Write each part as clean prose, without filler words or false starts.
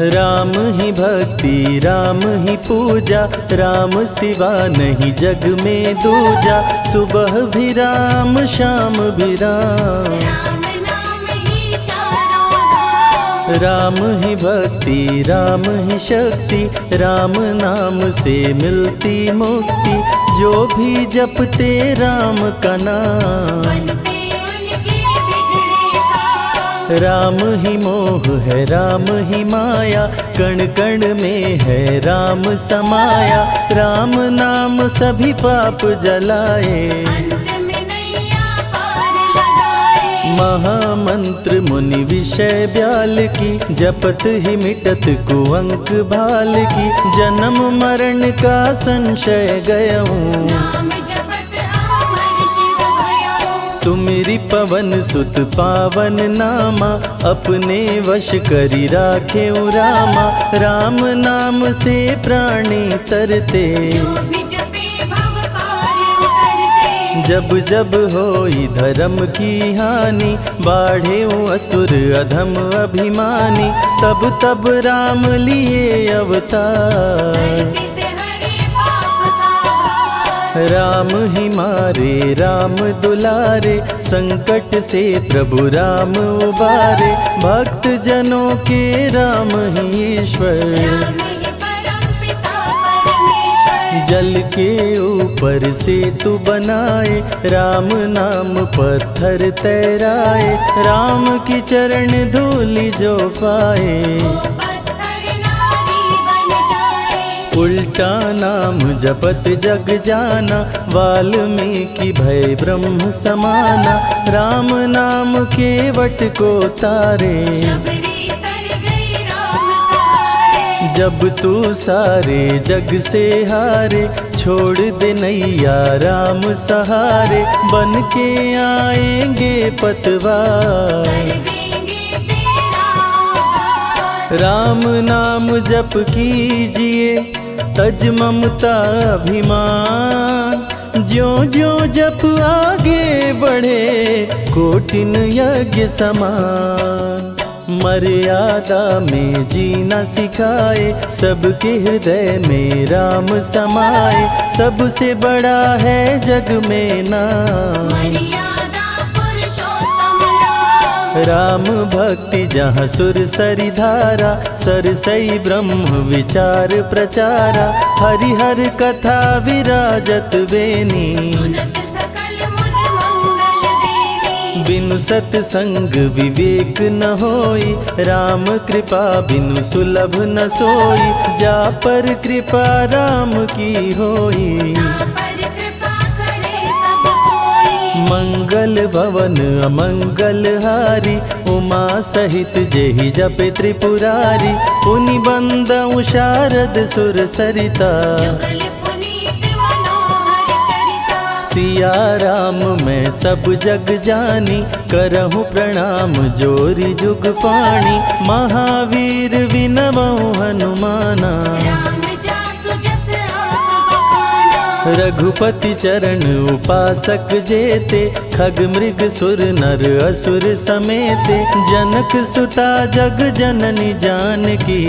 राम ही भक्ति राम ही पूजा, राम सिवा नहीं जग में दूजा। सुबह भी राम शाम भी राम, राम ही भक्ति राम ही शक्ति, राम नाम से मिलती मुक्ति। जो भी जपते राम का नाम, राम ही मोह है राम ही माया, कण कण में है राम समाया। राम नाम सभी पाप जलाए, महामंत्र मुनि विषय ब्याल की, जपत ही मिटत कुअंक भाल की। जन्म मरण का संशय गयऊं, सुमिरि पवन सुत पावन नामा। अपने वश करी राखे रामा, राम नाम से प्राणी तरते। जब जब होई धर्म की हानि, बाढ़े असुर अधम अभिमानी। तब तब राम लिए अवतार, राम ही मारे राम दुलारे। संकट से प्रभु राम उबारे, भक्त जनों के राम ही ईश्वर। जल के ऊपर सेतु बनाए, राम नाम पत्थर तैराए। राम की चरण धूलि जो पाए, उल्टा नाम जपत जग जाना। वाल्मीकि भय ब्रह्म समाना, राम नाम के वट को तारे। जब तू सारे जग से हारे, छोड़ दे नैया राम सहारे। बन के आएंगे पतवार, राम नाम जप कीजिए तज ममता अभिमान। ज्यों ज्यों जप आगे बढ़े, कोटिन यज्ञ समान। मर्यादा में जीना सिखाए, सबके हृदय में राम समाए। सबसे बड़ा है जग में नाम, राम भक्ति जहाँ सुर सरि धारा। सरसई ब्रह्म विचार प्रचारा, हरिहर कथा विराजत बेनी। बिनु सत्संग विवेक न होई, राम कृपा बिनु सुलभ न सोई। जा पर कृपा राम की होई, मंगल भवन अमंगल हारी। उमा सहित जेहि जपे त्रिपुरारी, पुनि बंदउ शारद सुर सरिता। सिया राम मैं सब जग जानी, करहूँ प्रणाम जोरी जुग पाणी। महावीर विनवऊँ हनुमाना, रघुपति चरण उपासक जेते। खग मृग सुर नर असुर समेते, जनक सुता जग जननी जानकी।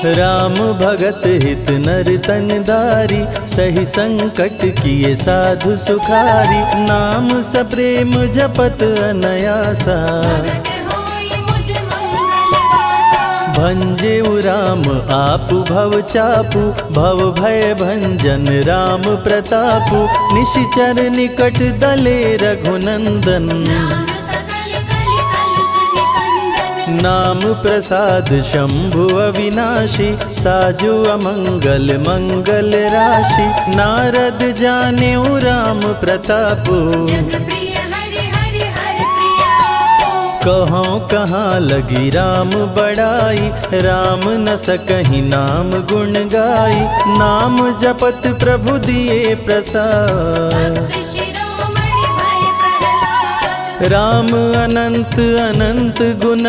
राम भगत हित नर तन दारी, सही संकट किए साधु सुखारी। नाम सप्रेम जपत अनयासा, भंजेउ राम आपु भव चापु। भव भय भंजन राम प्रतापु, निशिचर निकट दले रघुनंदन। नाम प्रसाद शंभु अविनाशी, साजु अमंगल मंगल राशि। नारद जानेउ राम प्रतापु, कहाँ कहाँ लगी राम बड़ाई। राम न सकहि नाम गुण गाई, नाम जपत प्रभु दिए प्रसाद। राम अनंत अनंत गुण,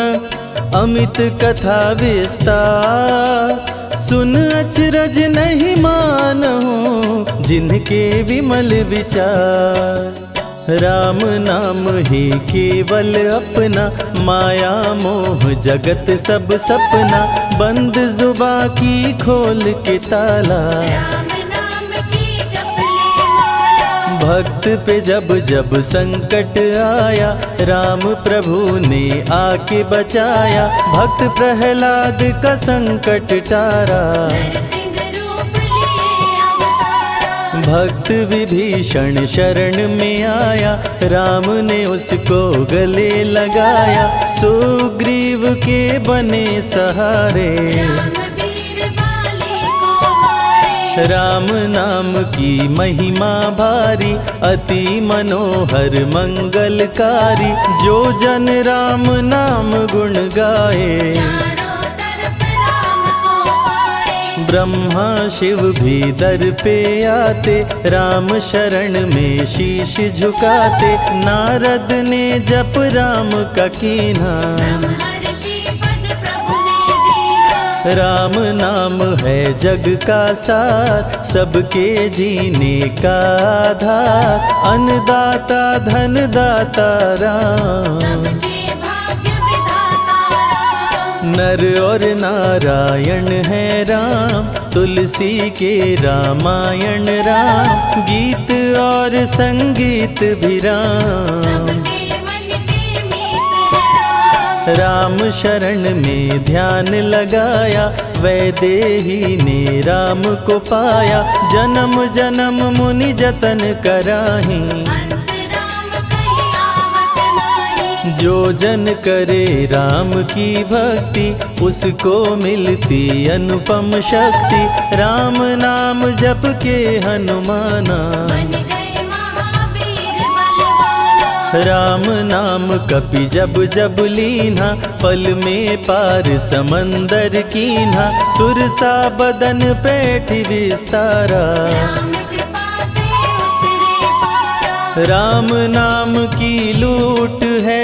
अमित कथा विस्तार। सुन अचरज नहीं मानहु, जिनके विमल विचार। राम नाम ही केवल अपना, माया मोह जगत सब सपना, बंद जुबा की खोल के ताला, राम नाम की जप ले माला। भक्त पे जब जब संकट आया, राम प्रभु ने आके बचाया, भक्त प्रहलाद का संकट टारा, नरसिंह रूप लिए अवतारा। भक्त विभीषण शरण में आया, राम ने उसको गले लगाया, सुग्रीव के बने सहारे, राम वीर बाली को मारे। राम नाम की महिमा भारी, अति मनोहर मंगलकारी, जो जन राम नाम गुण गाए, चारों तरफ राम को पाए। ब्रह्मा शिव भी दर पे आते, राम शरण में शीश झुकाते, नारद ने जप राम का कीन्हा, ब्रह्मर्षि पद प्रभु ने दीना। राम नाम है जग का सार, सबके जीने का आधार, अन्नदाता धनदाता राम, सबके भाग्य विधाता राम। नर और नारायण है राम, तुलसी के रामायण राम, गीत और संगीत भी राम, सबके मन के मीत है राम। राम शरण में ध्यान लगाया, वैदेही ने राम को पाया, जन्म जन्म मुनि जतन कराही, अंत राम कहीं आवत नाही। जो जन करे राम की भक्ति, उसको मिलती अनुपम शक्ति, राम नाम जप के हनुमाना, बन गए महावीर बलवाना। राम नाम कपि जब जब लीन्हा, पल में पार समंदर कीन्हा, सुरसा बदन पैठ विस्तारा, राम कृपा से उतरे पारा। राम नाम की लूट है,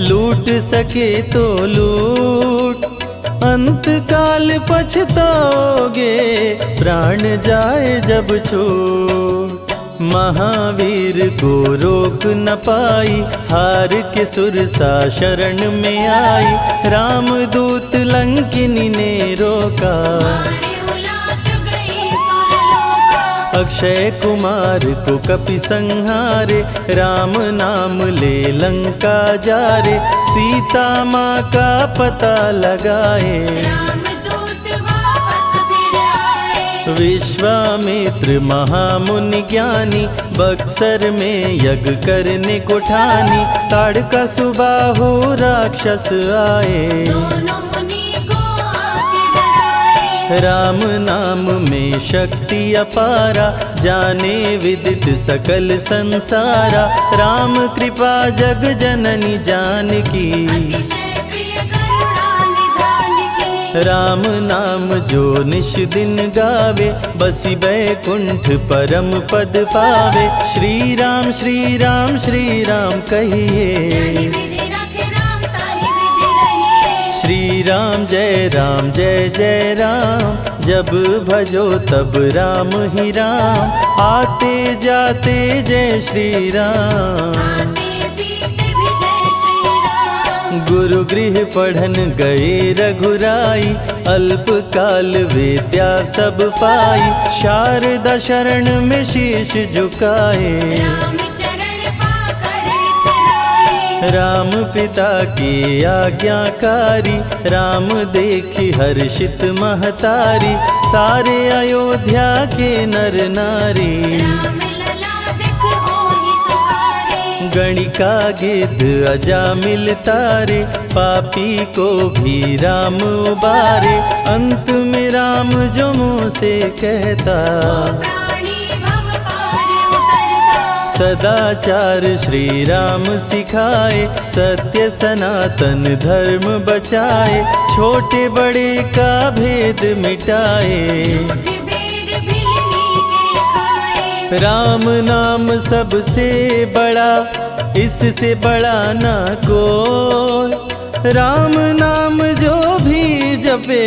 लूट सके तो लूट, अंत काल पछताओगे, प्राण जाए जब छूट, महावीर को रोक न पाई, हार के सुरसा शरण में आई, रामदूत लंकिनी ने रोका, मारे उलाट गई सुरलोका। अक्षय कुमार को कपि संहारे, राम नाम ले लंका जारे, सीता माँ का पता लगाए, रामदूत वापस फिर आए। विश्वामित्र महामुनि ज्ञानी, बक्सर में यज्ञ करने को ठानी, ताड़का सुबाहु राक्षस आए, दोनों मुनि को आके डराए। राम नाम में शक्ति अपारा, जाने विदित सकल संसारा, राम कृपा जग जननी जानकी, अतिशय प्रिय करुणा निधान की। राम नाम जो निश दिन गावे, बसी बैकुंठ परम पद पावे, श्री राम श्री राम श्री राम जानि कहिए, विधि रखे राम ताहि विधि रहिए। श्री राम जय जय राम, जब भजो तब राम ही राम, आते जाते जय श्री राम, आते पीते भी जय श्री राम। गुरु गृह पढ़न गए रघुराई, अल्प काल विद्या सब पाई, शारदा शरण में शीश झुकाए, राम चरण पाकर इतराए। राम पिता की आज्ञाकारी, राम देखी हर्षित महतारी, सारे अयोध्या के नर नारी, राम लला दिख होहि सुखारे। गणिका गिद्ध अजामिल तारे, पापी को भी राम उबारे, अंत में राम जो मुँह से कहता, प्राणी भव पार उतरता। सदाचार श्री राम सिखाए, सत्य सनातन धर्म बचाए, छोटे बड़े का भेद मिटाए, झूठ भेद भिलनी के खाए। राम नाम सबसे बड़ा, इससे बड़ा ना कोई, राम नाम जो भी जपे,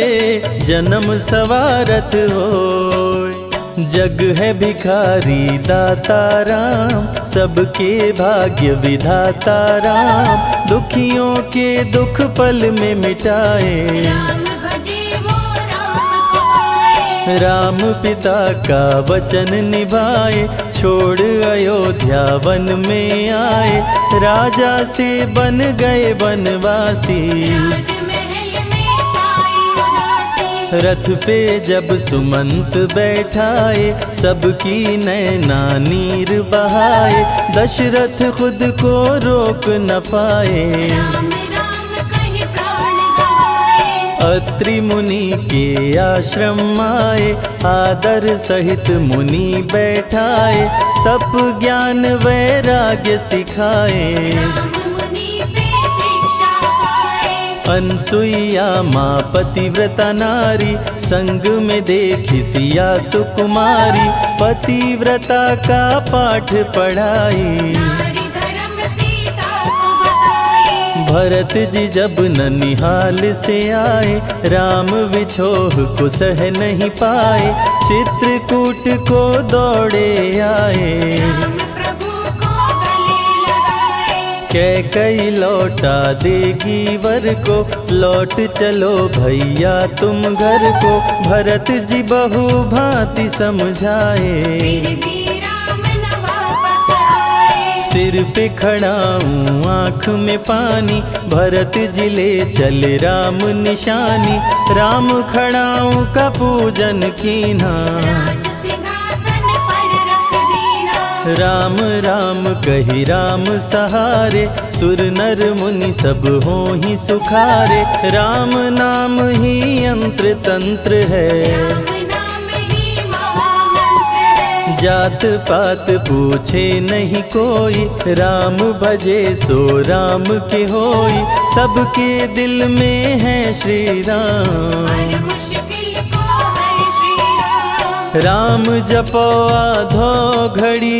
जन्म सवारत होय, जग है भिखारी दाता राम, सबके भाग्य विधाता राम, दुखियों के दुख पल में मिटाए। राम भजे वो राम को पाए। राम पिता का वचन निभाए, छोड़ अयोध्या वन में आए, राजा से बन गए वनवासी। राजमहल में छाई उदासी। रथ पे जब सुमंत बैठाए, सबकी नैना नीर बहाए, दशरथ खुद को रोक न पाए। राम राम कहि प्राण गवाए। अत्रि मुनि के आश्रम आए, आदर सहित मुनि बैठाए, तप ज्ञान वैराग्य सिखाए। राम मुनि से शिक्षा पाए। अनसुईया माँ पतिव्रता नारी, संग में देखी सिया सुकुमारी, पतिव्रता का पाठ पढ़ाई। नारी धर्म सीता को बताए। भरत जी जब ननिहाल से आए, राम विछोह को सह नहीं पाए, चित्रकूट को दौड़े आए। राम प्रभु को गले लगाए। कैकई लौटा देगी वर को, लौट चलो भैया तुम घर को, भरत जी बहु भांति समझाए। फिर भी राम न वापस आए। सिर पे खड़ाऊं आँख में पानी, भरत जी ले चले राम निशानी, राम खड़ाऊं का पूजन कीना। राज सिंहासन पर रख दीना। राम राम कही राम सहारे, सुर नर मुनि सब हो ही सुखारे, राम नाम ही यंत्र तंत्र है। राम नाम ही महामंत्र है। जात पात पूछे नहीं कोई, राम भजे सो राम के होई, सबके दिल में है श्री राम। हर मुश्किल को हर श्री राम। राम जपो आधो घड़ी,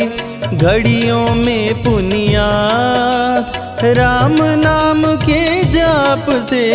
घड़ियों में पुनियात, राम नाम के जाप से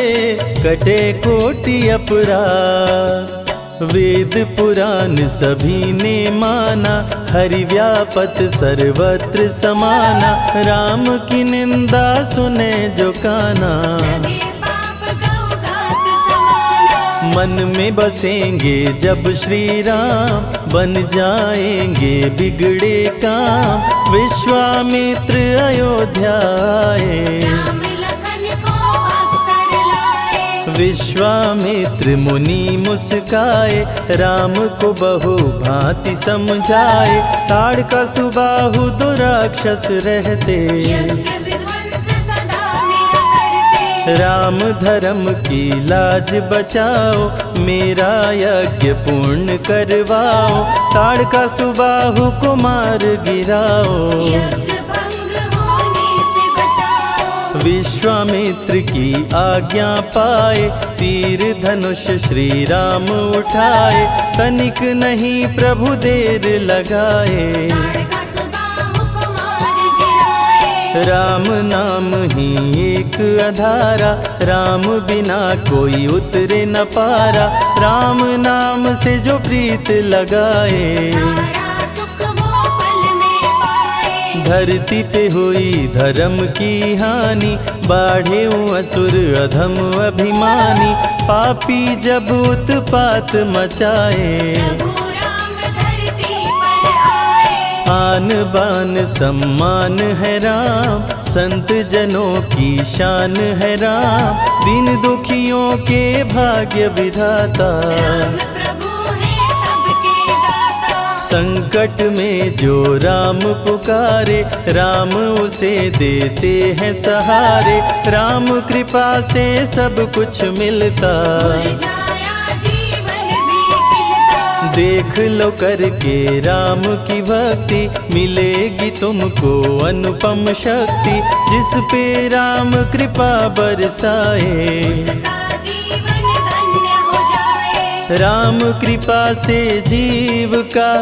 कटे कोटि अपराध। वेद पुराण सभी ने माना, हरि व्यापत सर्वत्र समाना, राम की निंदा सुने जो काना। लगे पाप गौ घात समाना। मन में बसेंगे जब श्री राम, बन जाएंगे बिगड़े काम, विश्वामित्र अयोध्या आए। राम लखन को अवसर लाए। विश्वामित्र मुनि मुस्काए, राम को बहु भांति समझाए, ताड़का सुबाहु दो राक्षस रहते, यज्ञ विध्वंस सदा मेरा करते। राम धर्म की लाज बचाओ, मेरा यज्ञ पूर्ण करवाओ, ताड़का सुबाहु को मार गिराओ। यज्ञ भंग होने से बचाओ। विश्वामित्र की आज्ञा पाए, तीर धनुष श्री राम उठाए, तनिक नहीं प्रभु देर लगाए। ताड़का सुबाहु को मार गिराए। राम नाम ही एक आधारा, राम बिना कोई उतरे न पारा, राम नाम से जो प्रीत लगाए। सारा सुख वो पल में पाए। धरती पे हुई धर्म की हानि, बाढ़े असुर अधम अभिमानी, पापी जब उत्पात मचाए। प्रभु राम धरती पर आए। आन बान सम्मान है राम, संत जनों की शान है राम, दीन दुखियों के भाग्य विधाता। राम प्रभु है सबके दाता। संकट में जो राम पुकारे, राम उसे देते हैं सहारे, राम कृपा से सब कुछ मिलता। मुरझाया जीवन भी खिलता। देख लो करके राम की भक्ति, मिलेगी तुमको अनुपम शक्ति, जिस पे राम कृपा बरसाए। उसका जीवन धन्य हो जाए। राम कृपा से जीव का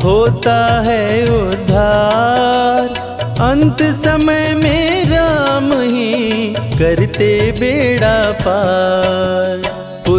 होता है उद्धार, अंत समय में राम ही करते बेड़ा पार।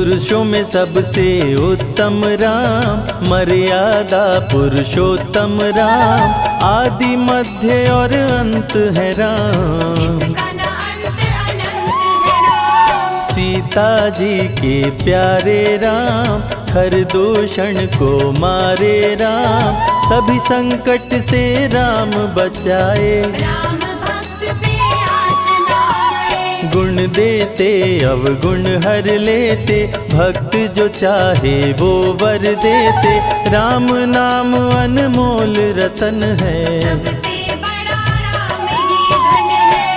पुरुषों में सबसे उत्तम राम, मर्यादा पुरुषोत्तम राम, आदि मध्य और अंत है राम। जिसका न अंत अनंत है राम। सीता जी के प्यारे राम, हर दूषण को मारे राम, सभी संकट से राम बचाए। राम भक्त पे आँच न आए। गुण देते अवगुण हर लेते, भक्त जो चाहे वो वर देते। राम नाम अनमोल रतन है, सबसे बड़ा राम ही धन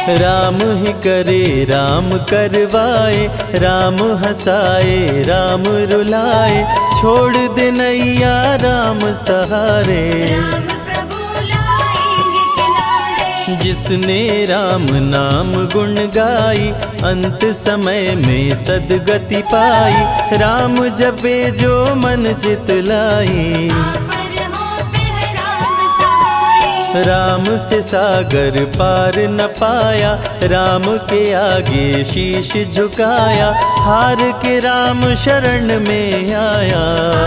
है। राम ही करे राम करवाए, राम हंसाए राम रुलाए, छोड़ दे नैया राम सहारे। राम प्रभु लाएंगे किनारे। जिसने राम नाम गुण गाई, अंत समय में सदगति पाई। राम जपे जो मन चित लाई, पर होते हैं राम सहाय। राम से सागर पार न पाया, राम के आगे शीश झुकाया। हार के राम शरण में आया,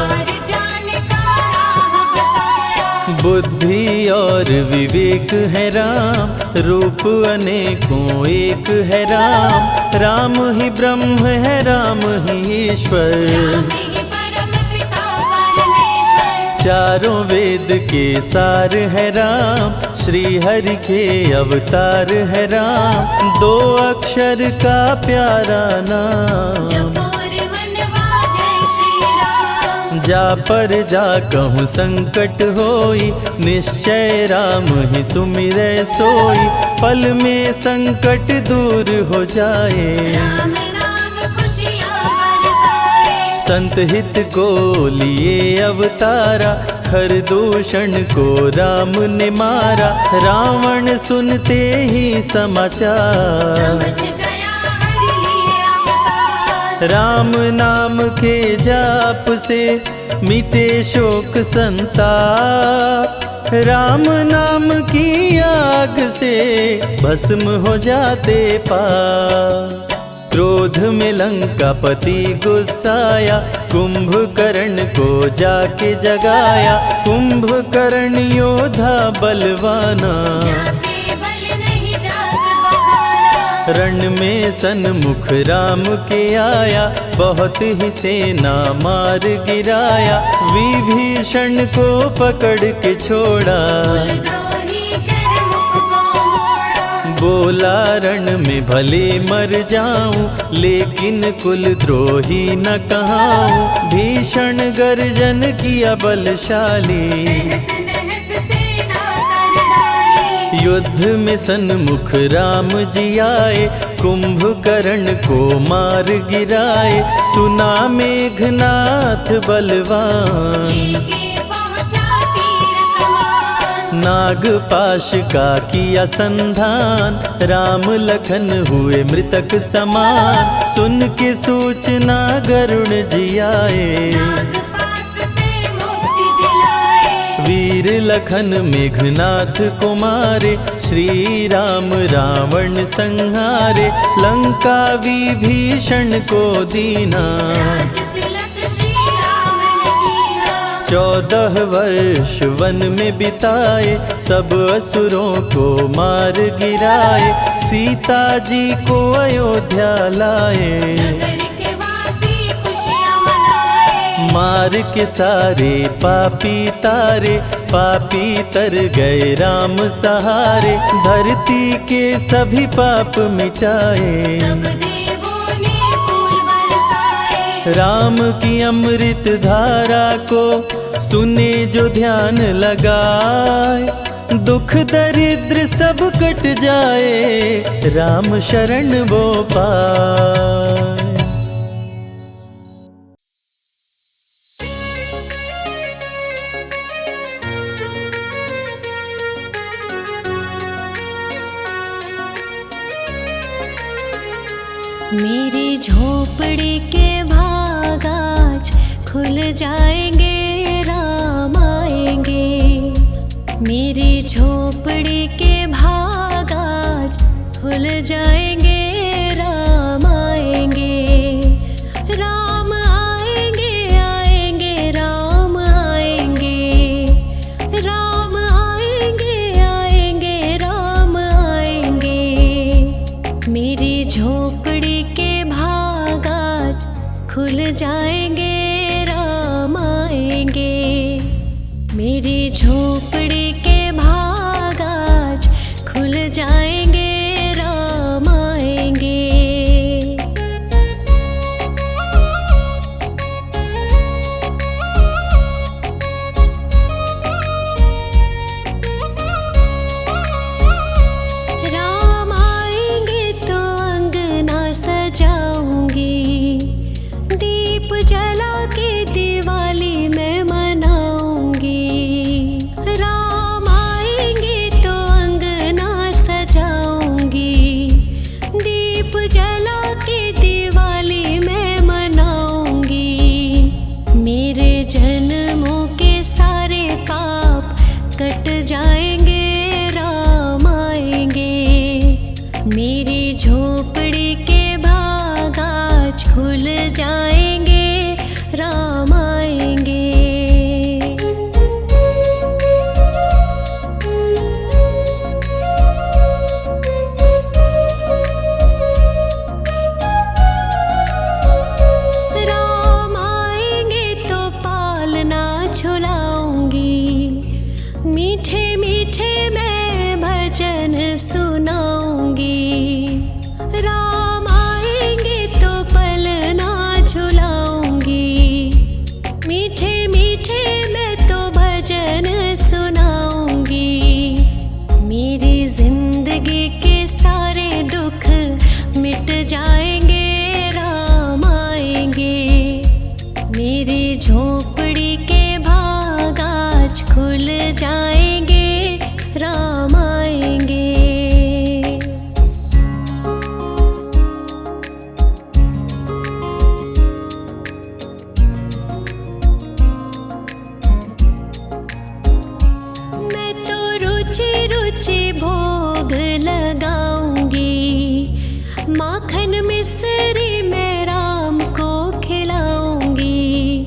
हार जाने का राह बताया। बुद्धि और विवेक है राम, रूप अनेकों एक है राम। राम ही ब्रह्म है राम ही ईश्वर, राम ही परम पिता परमेश्वर। चारों वेद के सार है राम, श्री हरि के अवतार है राम। दो अक्षर का प्यारा नाम, जपोर वनवा जय श्री राम। जा पर जा कहूँ संकट होई, निश्चय राम ही सुमिरै सोई। पल में संकट दूर हो जाए, राम नाम खुशियाँ बरसाए। संत हित को लिए अवतारा, हर दूषण को राम ने मारा। रावण सुनते ही समाचार, समझ गया हरि लिए अवतार। राम नाम के जाप से मिटे शोक संताप। राम नाम की आग से भस्म हो जाते पाप। क्रोध में लंकापति गुस्साया, कुंभकर्ण को जाके जगाया। कुंभकर्ण योद्धा बलवाना, जाके बल नहीं जाग बहाना। रण में सन्मुख राम के आया, बहुत ही सेना मार गिराया। विभीषण को पकड़ के छोड़ा, द्रोही कर मुख को मोड़ा। बोला रण में भले मर जाऊं, लेकिन कुल द्रोही न कहाऊं। भीषण गर्जन किया बलशाली, तहस नहस सेना कर डाली। युद्ध में सन्मुख राम जी आए, कुंभकर्ण को मार गिराए। सुना मेघनाथ बलवान, लेके पहुँचा तीर कमान। नागपाश का किया संधान, राम लखन हुए मृतक समान। सुन के सूचना गरुण जी आए, नागपाश से मुक्ति दिलाए। वीर लखन मेघनाथ को मारे। श्री राम रावण संहारे, लंका विभीषण को दीना। राज तिलक श्री राम ने कीना। 14 वर्ष वन में बिताए, सब असुरों को मार गिराए। सीता जी को अयोध्या लाए, नगर के वासी खुशियाँ मनाए। मार के सारे पापी तारे। पापी तर गए राम सहारे, धरती के सभी पाप मिटाए। सब देवों ने फूल बरसाए। राम की अमृत धारा को सुने जो ध्यान लगाए। दुख दरिद्र सब कट जाए, राम शरण वो पाए। मेरी झोपड़ी के भाग आज खुल जाएंगे, राम आएंगे। मेरी झोपड़ी के भाग आज खुल जाएंगे, राम आएंगे। राम खुल जाएंगे, राम आएंगे। मेरी झोपड़ी के भाग आज खुल जाएंगे, राम आएंगे। राम आएंगे तो अंगना सजाऊंगी, दीप जला के दिवाली मैं मनाऊंगी। राम आएंगे तो अंगना सजाऊंगी, दीप जला के दिवाली मैं मनाऊंगी। मेरे जन्मों के सारे पाप कट जाएंगे, राम आएंगे। मेरी झोपड़ी के भाग आज खुल जाएंगे, राम आएंगे। राम आएंगे तो पालना झुलाऊंगी, मीठे मीठे मैं भजन सुनाऊंगी। राम आएंगे तो पलना झुलाऊंगी, मीठे मीठे मैं तो भजन सुनाऊंगी। मेरी जिंदगी के सारे दुख मिट जाएंगे, राम आएंगे। मेरी झोपड़ी के भाग आज खुल जाएंगे, राम आएंगे। मैं तो रुचि रुचि भोग लगाऊंगी, माखन मिश्री मैं राम को खिलाऊंगी।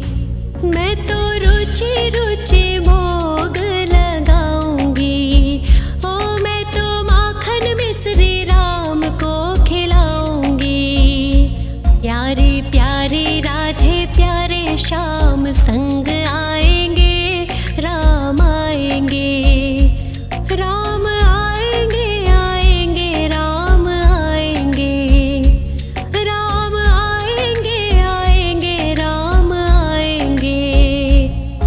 मैं तो रुचि रुचि भोग लगाऊंगी, ओ मैं तो माखन मिश्री राम को खिलाऊंगी। प्यारे प्यारे राधे प्यारे श्याम संग आएंगे, राम आएंगे। राम आएंगे आएंगे राम आएंगे, राम आएंगे आएंगे राम आएंगे।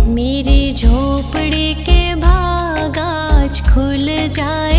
मेरी झोपड़ी के भाग आज खुल जाए।